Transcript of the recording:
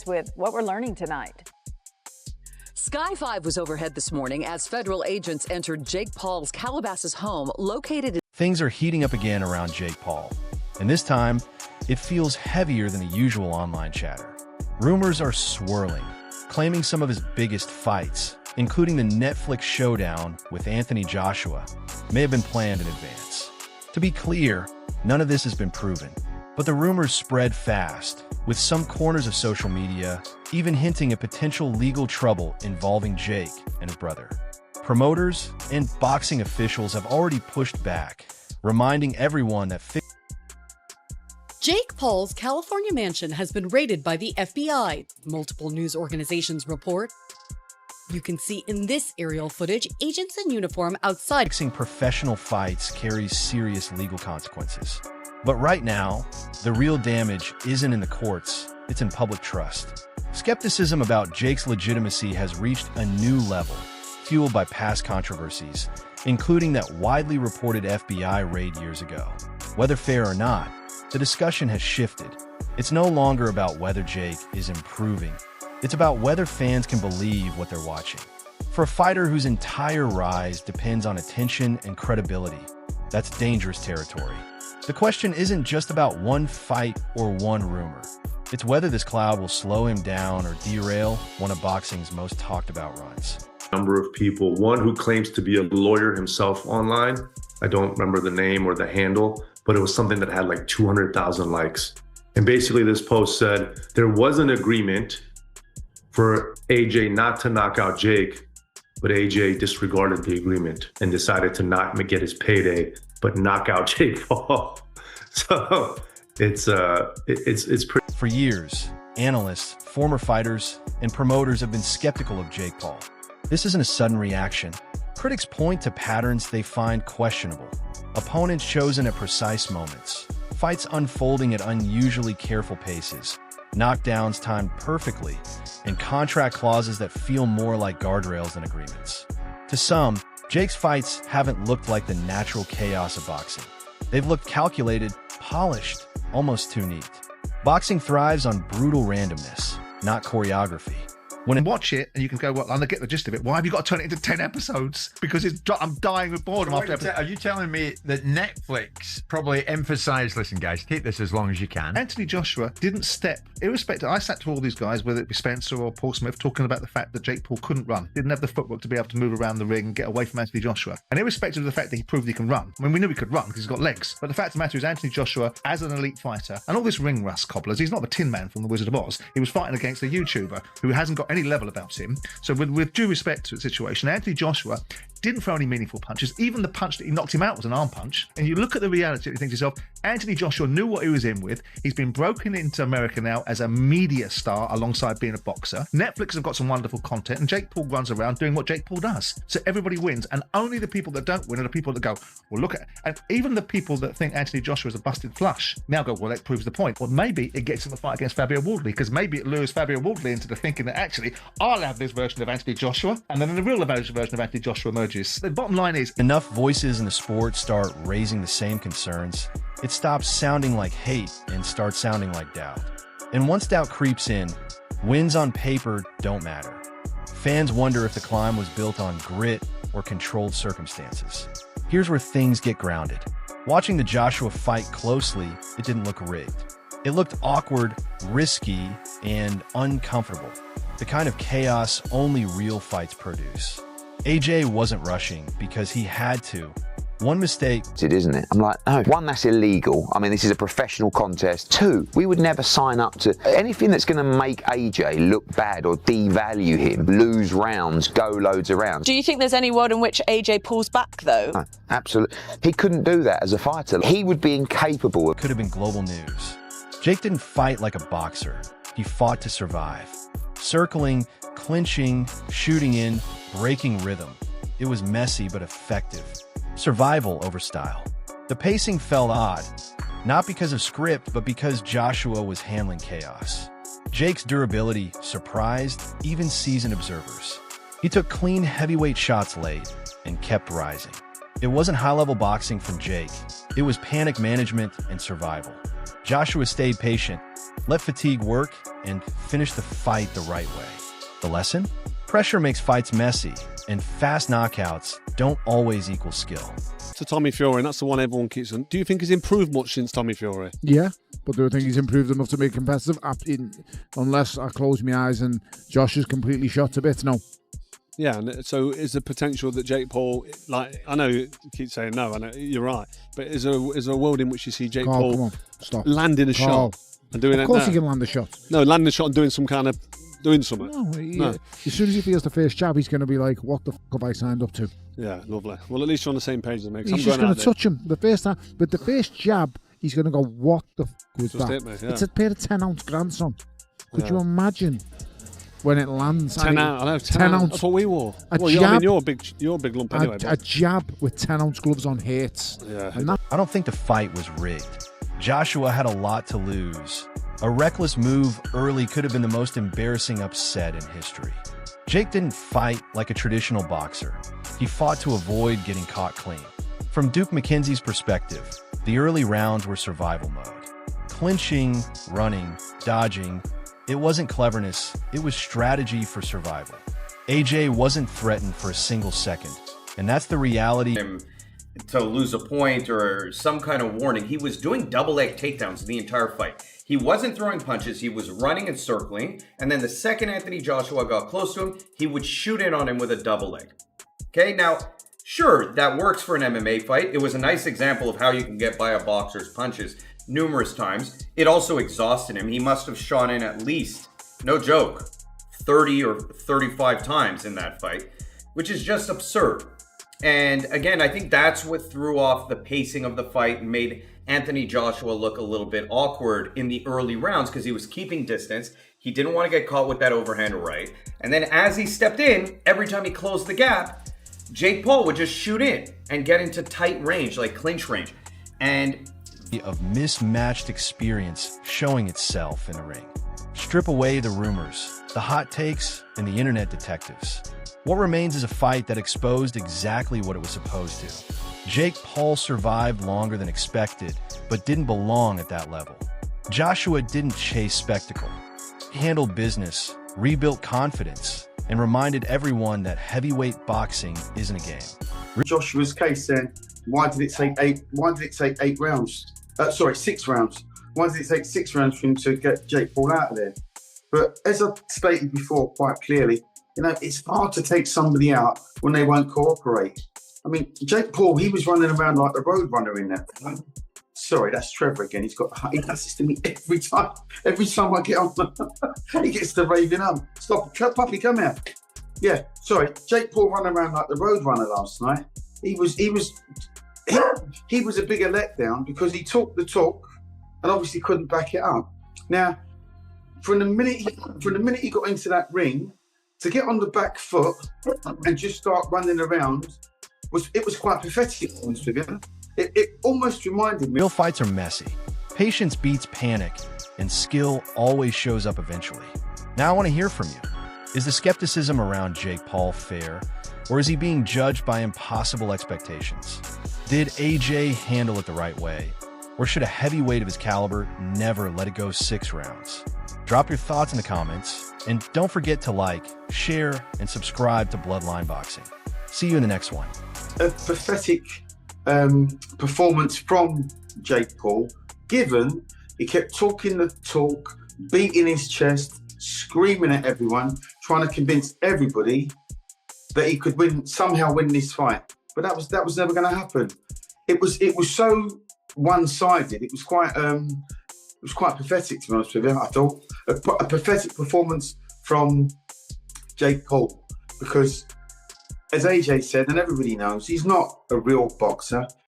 With what we're learning tonight. Sky 5 was overhead this morning as federal agents entered Jake Paul's Calabasas home located in... Things are heating up again around Jake Paul, and this time, it feels heavier than the usual online chatter. Rumors are swirling, claiming some of his biggest fights, including the Netflix showdown with Anthony Joshua, may have been planned in advance. To be clear, none of this has been proven, but the rumors spread fast, with some corners of social media even hinting at potential legal trouble involving Jake and his brother. Promoters and boxing officials have already pushed back, reminding everyone that Jake Paul's California mansion has been raided by the FBI, multiple news organizations report. You can see in this aerial footage agents in uniform outside. Boxing professional fights carries serious legal consequences. But right now, the real damage isn't in the courts, it's in public trust. Skepticism about Jake's legitimacy has reached a new level, fueled by past controversies, including that widely reported FBI raid years ago. Whether fair or not, the discussion has shifted. It's no longer about whether Jake is improving. It's about whether fans can believe what they're watching. For a fighter whose entire rise depends on attention and credibility, that's dangerous territory. The question isn't just about one fight or one rumor. It's whether this cloud will slow him down or derail one of boxing's most talked about runs. Number of people, one who claims to be a lawyer himself online. I don't remember the name or the handle, but it was something that had like 200,000 likes. And basically this post said there was an agreement for AJ not to knock out Jake, but AJ disregarded the agreement and decided to not get his payday, but knock out Jake Paul. So it's pretty. For years, analysts, former fighters, and promoters have been skeptical of Jake Paul. This isn't a sudden reaction. Critics point to patterns they find questionable. Opponents chosen at precise moments, fights unfolding at unusually careful paces, knockdowns timed perfectly, and contract clauses that feel more like guardrails than agreements. To some, Jake's fights haven't looked like the natural chaos of boxing. They've looked calculated, polished, almost too neat. Boxing thrives on brutal randomness, not choreography. When watch it and you can go, well, I get the gist of it. Why have you got to turn it into 10 episodes? Because I'm dying with boredom after episode. Are you telling me that Netflix probably emphasised, listen, guys, keep this as long as you can? Anthony Joshua didn't step, irrespective. I sat to all these guys, whether it be Spencer or Paul Smith, talking about the fact that Jake Paul couldn't run, didn't have the footwork to be able to move around the ring and get away from Anthony Joshua. And irrespective of the fact that he proved he can run, I mean, we knew he could run because he's got legs. But the fact of the matter is, Anthony Joshua, as an elite fighter, and all this ring rust cobblers, he's not the Tin Man from The Wizard of Oz. He was fighting against a YouTuber who hasn't got any level about him. So with due respect to the situation, Anthony Joshua didn't throw any meaningful punches. Even the punch that he knocked him out was an arm punch. And you look at the reality and you think to yourself, Anthony Joshua knew what he was in with. He's been broken into America now as a media star alongside being a boxer. Netflix have got some wonderful content and Jake Paul runs around doing what Jake Paul does. So everybody wins. And only the people that don't win are the people that go, well, look at it. And even the people that think Anthony Joshua is a busted flush now go, well, that proves the point. Well, maybe it gets him a fight against Fabio Wardley, because maybe it lures Fabio Wardley into the thinking that actually I'll have this version of Anthony Joshua, and then the real version of Anthony Joshua emerges. The bottom line is, enough voices in the sport start raising the same concerns, it stops sounding like hate and starts sounding like doubt. And once doubt creeps in, wins on paper don't matter. Fans wonder if the climb was built on grit or controlled circumstances. Here's where things get grounded. Watching the Joshua fight closely, it didn't look rigged. It looked awkward, risky, and uncomfortable. The kind of chaos only real fights produce. AJ wasn't rushing because he had to. One mistake, isn't it? I'm like, no. One, that's illegal. I mean, this is a professional contest. Two, we would never sign up to anything that's going to make AJ look bad or devalue him, lose rounds, go loads of rounds. Do you think there's any world in which AJ pulls back, though? No, absolutely. He couldn't do that as a fighter. He would be incapable. Could have been global news. Jake didn't fight like a boxer. He fought to survive. Circling, clinching, shooting in, breaking rhythm. It was messy but effective. Survival over style. The pacing felt odd, not because of script, but because Joshua was handling chaos. Jake's durability surprised even seasoned observers. He took clean heavyweight shots late and kept rising. It wasn't high-level boxing from Jake. It was panic management and survival. Joshua stayed patient, Let fatigue work and finish the fight the right way. The lesson? Pressure makes fights messy, and fast knockouts don't always equal skill. To Tommy Fury, and that's the one everyone keeps on. Do you think he's improved much since Tommy Fury? Yeah, but do I think he's improved enough to be competitive? Unless I close my eyes and Josh is completely shot to bits, no. Yeah, and so is the potential that Jake Paul, like, I know you keep saying no, I know you're right, but is there a world in which you see Jake Paul come on, stop. landing a shot and doing it? Of course he can land a shot. No, landing a shot and doing something. No. As soon as he feels the first jab, he's going to be like, what the f*** have I signed up to? Yeah, lovely. Well, at least you're on the same page as me. He's just going to touch him the first time. But the first jab, he's going to go, what the f*** was that? It's a pair of 10-ounce grandson. Could you imagine when it lands? 10 ounce. I know, 10 ounce. That's what we wore. You're a big lump anyway. A jab with 10-ounce gloves on hurts. Yeah. I don't think the fight was rigged. Joshua had a lot to lose. A reckless move early could have been the most embarrassing upset in history. Jake didn't fight like a traditional boxer. He fought to avoid getting caught clean. From Duke McKenzie's perspective, the early rounds were survival mode. Clinching, running, dodging, it wasn't cleverness, it was strategy for survival. AJ wasn't threatened for a single second, and that's the reality. To lose a point or some kind of warning, he was doing double leg takedowns the entire fight. He wasn't throwing punches, he was running and circling, and then the second Anthony Joshua got close to him, he would shoot in on him with a double leg. Okay, now, sure, that works for an MMA fight. It was a nice example of how you can get by a boxer's punches numerous times. It also exhausted him. He must have shot in at least, no joke, 30 or 35 times in that fight, which is just absurd. And again, I think that's what threw off the pacing of the fight and made Anthony Joshua look a little bit awkward in the early rounds because he was keeping distance. He didn't want to get caught with that overhand right. And then as he stepped in, every time he closed the gap, Jake Paul would just shoot in and get into tight range, like clinch range. And of mismatched experience showing itself in the ring. Strip away the rumors, the hot takes, and the internet detectives. What remains is a fight that exposed exactly what it was supposed to. Jake Paul survived longer than expected, but didn't belong at that level. Joshua didn't chase spectacle. He handled business, rebuilt confidence, and reminded everyone that heavyweight boxing isn't a game. Joshua's case then, why did it take 8 rounds? 6 rounds. Why did it take 6 rounds for him to get Jake Paul out of there? But as I stated before quite clearly, it's hard to take somebody out when they won't cooperate. I mean, Jake Paul, he was running around like the road runner in that. Sorry, that's Trevor again. He does this to me every time. Every time I get on, he gets the raving on. Stop, puppy, come here. Yeah, sorry. Jake Paul running around like the road runner last night. He was a bigger letdown because he talked the talk and obviously couldn't back it up. Now, from the minute he got into that ring, to get on the back foot and just start running around was quite pathetic. It almost reminded me. Real fights are messy. Patience beats panic, and skill always shows up eventually. Now I want to hear from you. Is the skepticism around Jake Paul fair, or is he being judged by impossible expectations? Did AJ handle it the right way, or should a heavyweight of his caliber never let it go 6 rounds? Drop your thoughts in the comments, and don't forget to like, share, and subscribe to Bloodline Boxing. See you in the next one. A pathetic performance from Jake Paul, given he kept talking the talk, beating his chest, screaming at everyone, trying to convince everybody that he could somehow win this fight. But that was never going to happen. It was so one-sided. It was quite pathetic, to be honest with you. I thought a pathetic performance from Jake Paul because, as AJ said, and everybody knows, he's not a real boxer.